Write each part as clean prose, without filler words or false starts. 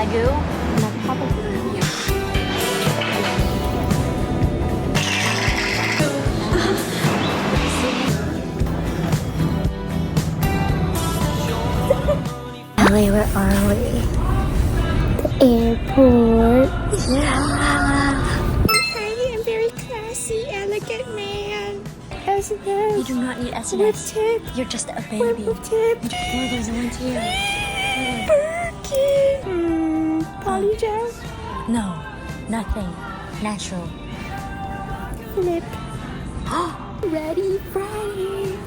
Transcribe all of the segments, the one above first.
Baggu, and I'll probably Ellie, where are we? The airport. I'm very classy, elegant man. S&S. You do not need S&S. With tip. You're just a baby. With tip. Oh, there's a one here. Birkin. Polygel. No, nothing. Natural. Flip. Ready Friday.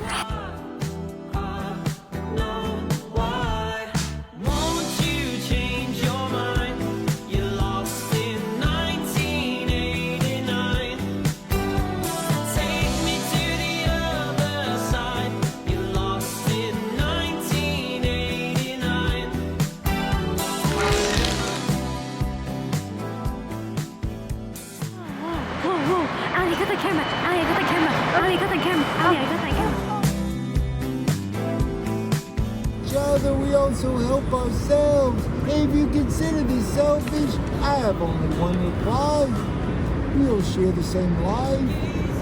Father, we also help ourselves. If you consider this selfish, I have only one reply. We all share the same life,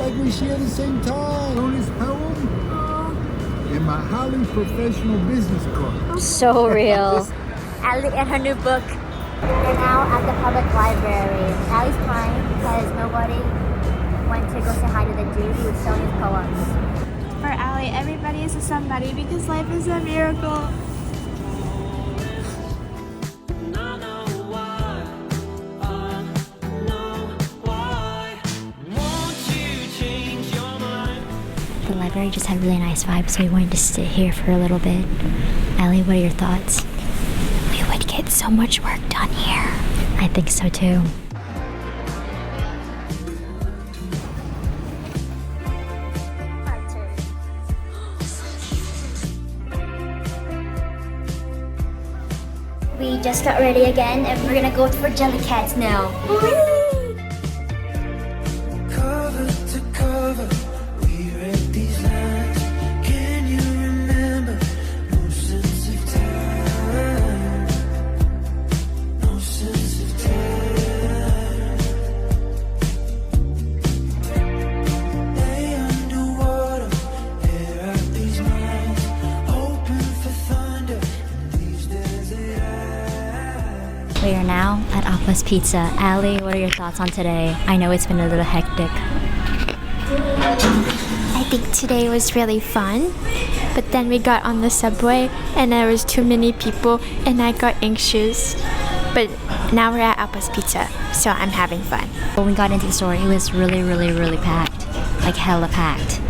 like we share the same time. Know this poem? In my highly professional business card. So real. Allie and her new book. We're now at the public library. Allie's crying because nobody went to go say hi to the dude who was selling his poems. For Allie, everybody is a somebody because life is a miracle. The library just had really nice vibes, so we wanted to sit here for a little bit. Allie, what are your thoughts? We would get so much work done here. I think so too. We just got ready again and we're gonna go for Jellycat now. Cover to cover, we read these lines. Can you remember? No sense of time. No sense of time. Lay underwater, air out these minds. Hoping for thunder in these desert eyes. We are now at Appa's Pizza. Allie, what are your thoughts on today? I know it's been a little hectic. I think today was really fun, but then we got on the subway and there was too many people and I got anxious. But now we're at Appa's Pizza, so I'm having fun. When we got into the store, it was really packed. Like hella packed.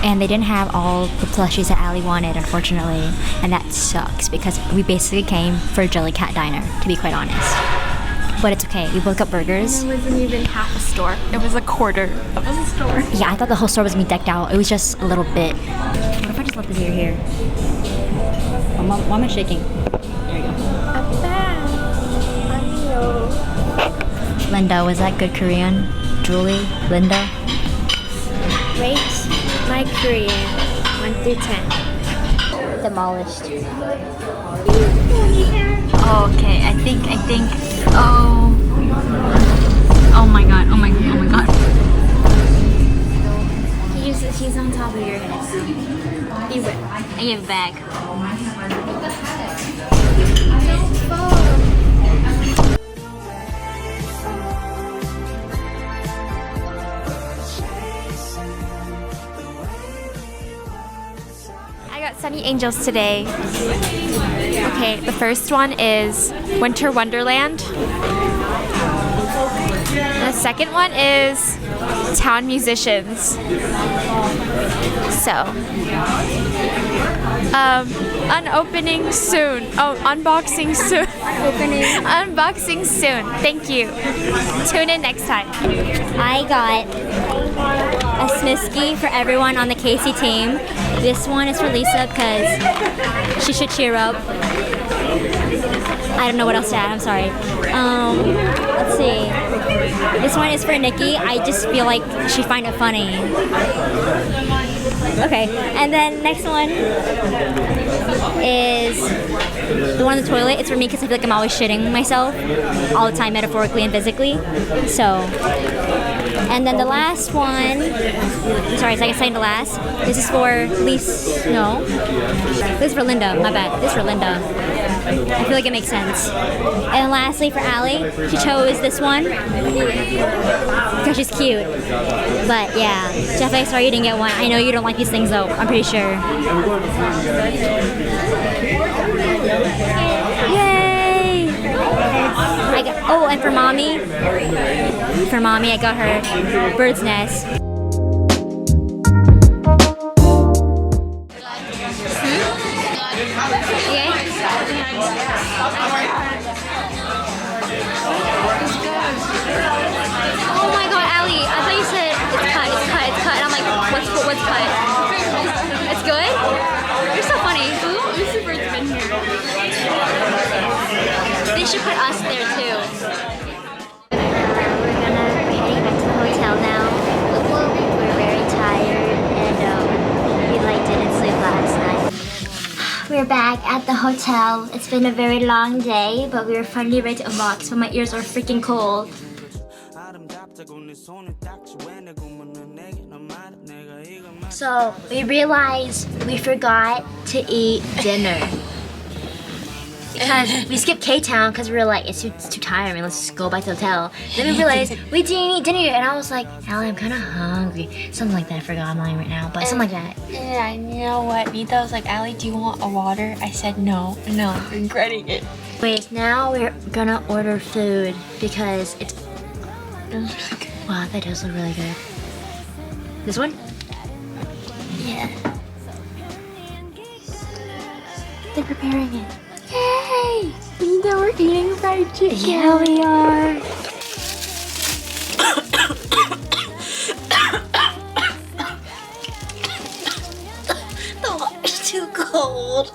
And they didn't have all the plushies that Allie wanted, unfortunately. And that sucks because we basically came for Jellycat Diner, to be quite honest. But it's okay, we both got burgers. It wasn't even half a store, it was a quarter of a store. Yeah, I thought the whole store was gonna be decked out. It was just a little bit. What if I just left this here? Why am I shaking? There you go. Linda, was that good Korean? Julie? Linda? Rate my Korean 1 through 10. Demolished. Okay, I think, oh my god. He's on top of your head. You win. I give it back. I got Sunny Angels today. Okay, the first one is Winter Wonderland. The second one is Town Musicians. So, unopening soon. Oh, unboxing soon. Unboxing soon. Thank you. Tune in next time. I got a Smisky for everyone on the Casey team. This one is for Lisa because she should cheer up. I don't know what else to add, I'm sorry. Let's see. This one is for Nikki. I just feel like she'd find it funny. Okay, and then next one is the one on the toilet. It's for me because I feel like I'm always shitting myself all the time, metaphorically and physically. So, and then the last one, sorry, second to last. This is for no. This is for Linda, my bad. This is for Linda. I feel like it makes sense. And lastly for Allie, she chose this one because she's cute. But yeah, definitely sorry you didn't get one. I know you don't like these things though, I'm pretty sure. Yay! Oh, and for mommy, I got her bird's nest. Oh my god, Allie, I thought you said it's cut. And I'm like, what's cut? It's good? You're so funny. Lucy Bird's been here. They should put us there too. We're heading back to the hotel now. We're very tired and we didn't sleep last night. We're back at the hotel. It's been a very long day, but we were finally ready to unbox, but my ears are freaking cold. So we realized we forgot to eat dinner. Because we skipped K-Town because we were like, it's too tiring, let's just go back to the hotel. Then we realized we didn't eat dinner and I was like, Allie, I'm kind of hungry. Something like that, I forgot I'm lying right now, but something like that. Yeah, and you know what? Vita was like, Allie, do you want a water? I said no, regretting it. Wait, now we're gonna order food because it's... Wow, that does look really good. This one? Yeah. They're preparing it. Yay! Vita, we're eating fried chicken. Yeah, we are. The water's too cold.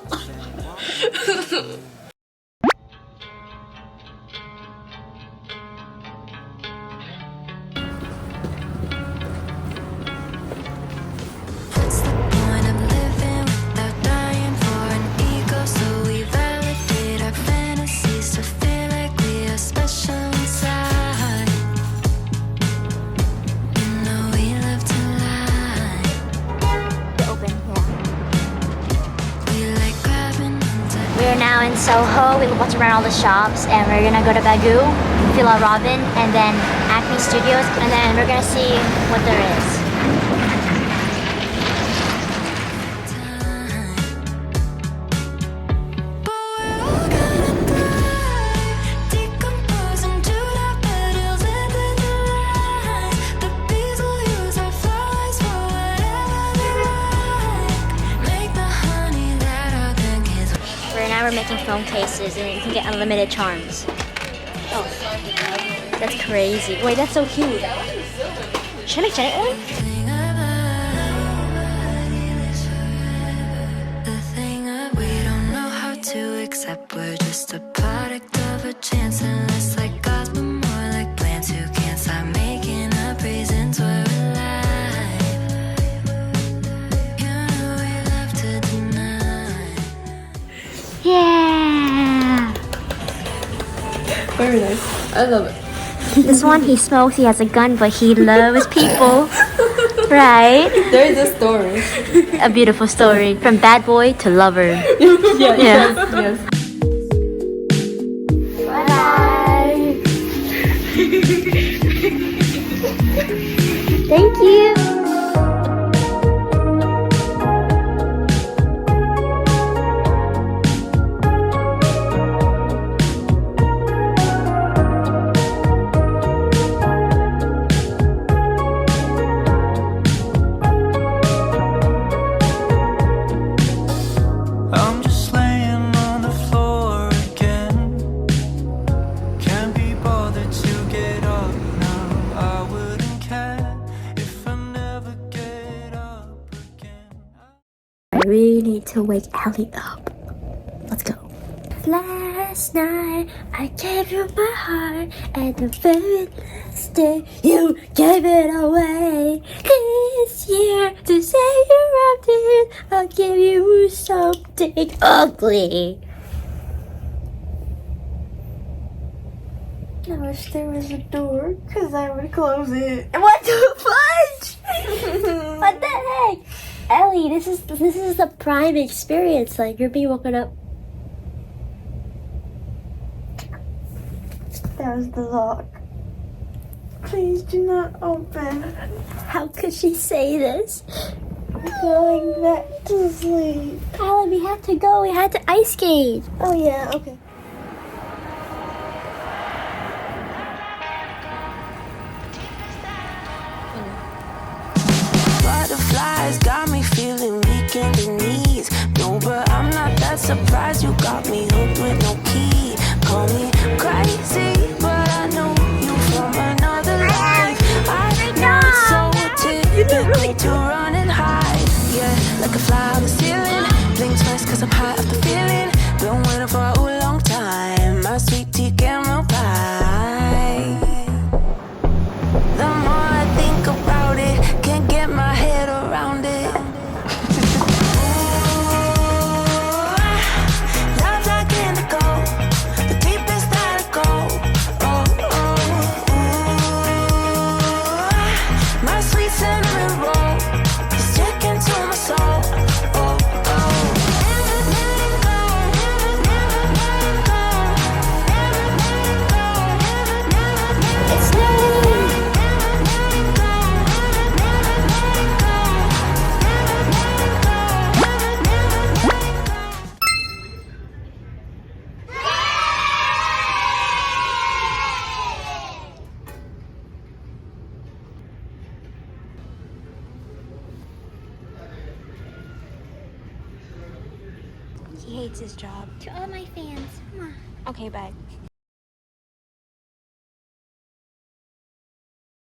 We're now in Soho. We walked around all the shops and we're gonna go to Baggu, Villa Robin, and then Acme Studios, and then we're gonna see what there is. We're making phone cases and you can get unlimited charms. Oh, that's crazy. Wait, that's so cute. Should I make giant one? We're just a product of a chance and less like gods, but more like plans who can't stop making up reasons we're alive. You know we love to deny. Yeah! Very nice. I love it. This one, he smokes, he has a gun, but he loves people. Right? There's a story. A beautiful story. From bad boy to lover. Yeah. Yes. Bye! Thank you! I'm just laying on the floor again. Can't be bothered to get up now. I wouldn't care if I never get up again. I really need to wake Allie up. Let's go. Last night, I gave you my heart, and the very last last day you gave it away. This year, to save your tears, I'll give you something ugly. I wish there was a door, because I would close it. What the fudge? What the heck? Ellie, this is the prime experience. Like, you're being woken up. That was the lock. Please do not open. How could she say this? I'm going back to sleep. Ellie, we had to go. We had to ice skate. Oh, yeah, okay. Butterflies got me feeling weak in the knees. No, but I'm not that surprised. You got me hooked with no key. Call me crazy, but I know you from another life. I know it's so typical to run and hide. Yeah, like a fly on the ceiling. Blink twice cause I'm high off the feeling. Been waiting for a long time. My sweet tea caramel pie. The more I think about it, can't get my head around it. Love's like indigo, the deepest that I go. My sweet cinnamon roll is sticking to my soul. It's snowing. He hates his job. To all my fans, mwah. Okay, bye.